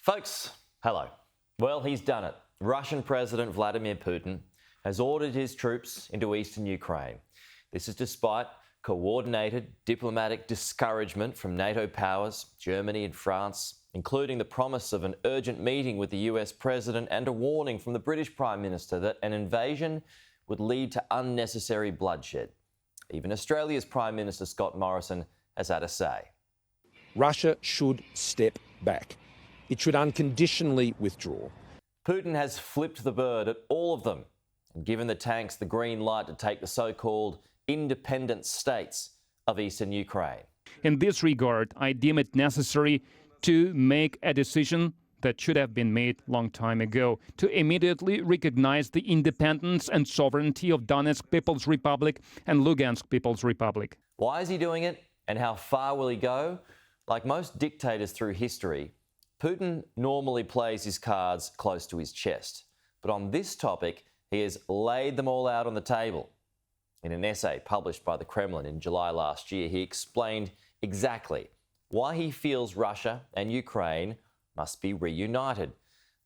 Folks, hello. Well, he's done it. Russian President Vladimir Putin has ordered his troops into eastern Ukraine. This is despite coordinated diplomatic discouragement from NATO powers, Germany and France, including the promise of an urgent meeting with the US President and a warning from the British Prime Minister that an invasion would lead to unnecessary bloodshed. Even Australia's Prime Minister Scott Morrison has had a say. Russia should step back. It should unconditionally withdraw. Putin has flipped the bird at all of them and given the tanks the green light to take the so-called independent states of eastern Ukraine. In this regard, I deem it necessary to make a decision that should have been made a long time ago, to immediately recognize the independence and sovereignty of Donetsk People's Republic and Lugansk People's Republic. Why is he doing it, and how far will he go? Like most dictators through history, Putin normally plays his cards close to his chest. But on this topic, he has laid them all out on the table. In an essay published by the Kremlin in July last year, he explained exactly why he feels Russia and Ukraine must be reunited.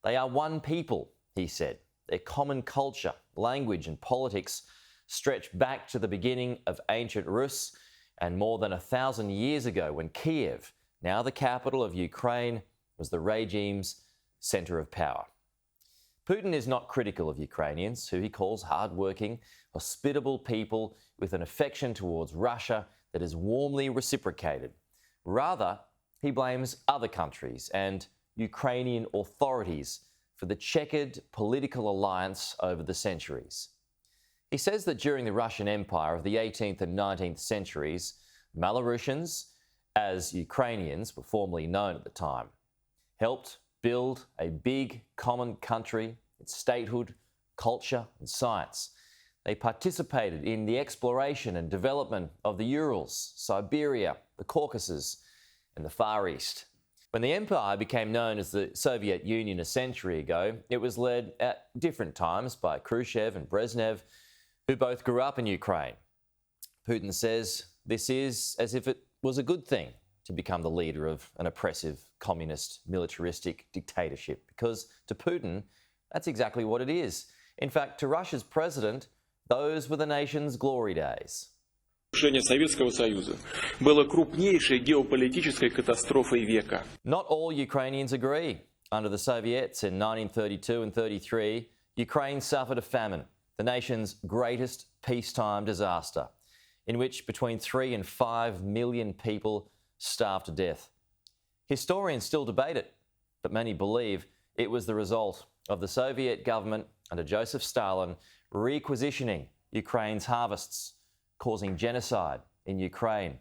They are one people, he said. Their common culture, language and politics stretch back to the beginning of Ancient Rus and more than 1,000 years ago when Kiev, now the capital of Ukraine, was the regime's centre of power. Putin is not critical of Ukrainians, who he calls hard-working, hospitable people with an affection towards Russia that is warmly reciprocated. Rather, he blames other countries and Ukrainian authorities for the checkered political alliance over the centuries. He says that during the Russian Empire of the 18th and 19th centuries, Belarusians, as Ukrainians were formerly known at the time, helped build a big common country, its statehood, culture and science. They participated in the exploration and development of the Urals, Siberia, the Caucasus and the Far East. When the empire became known as the Soviet Union a century ago, it was led at different times by Khrushchev and Brezhnev, who both grew up in Ukraine. Putin says this is as if it was a good thing to become the leader of an oppressive, communist, militaristic dictatorship, because to Putin, that's exactly what it is. In fact, to Russia's president, those were the nation's glory days. Советского Союза было крупнейшей геополитической катастрофой века. Not all Ukrainians agree. Under the Soviets in 1932 and 33, Ukraine suffered a famine, the nation's greatest peacetime disaster, in which between 3 and 5 million people starved to death. Historians still debate it, but many believe it was the result of the Soviet government under Joseph Stalin requisitioning Ukraine's harvests, causing genocide in Ukraine.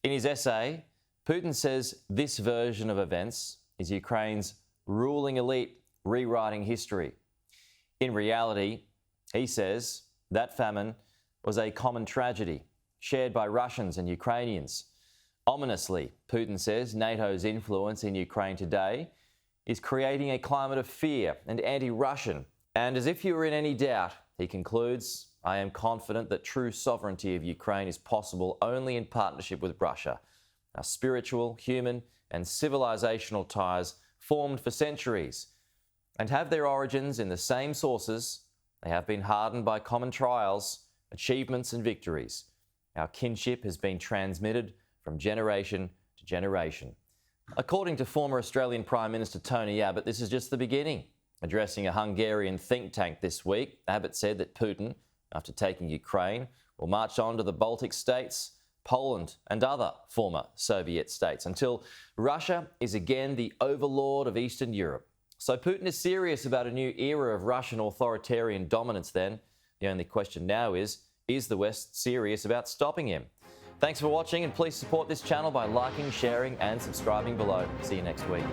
In his essay, Putin says this version of events is Ukraine's ruling elite rewriting history. In reality, he says that famine was a common tragedy shared by Russians and Ukrainians. Ominously, Putin says NATO's influence in Ukraine today is creating a climate of fear and anti-Russian. And as if you were in any doubt, he concludes, I am confident that true sovereignty of Ukraine is possible only in partnership with Russia. Our spiritual, human and civilizational ties formed for centuries and have their origins in the same sources. They have been hardened by common trials, achievements and victories. Our kinship has been transmitted from generation to generation. According to former Australian Prime Minister Tony Abbott, this is just the beginning. Addressing a Hungarian think tank this week, Abbott said that Putin, after taking Ukraine, will march on to the Baltic states, Poland and other former Soviet states until Russia is again the overlord of Eastern Europe. So Putin is serious about a new era of Russian authoritarian dominance then. The only question now is the West serious about stopping him? Thanks for watching, and please support this channel by liking, sharing and subscribing below. See you next week.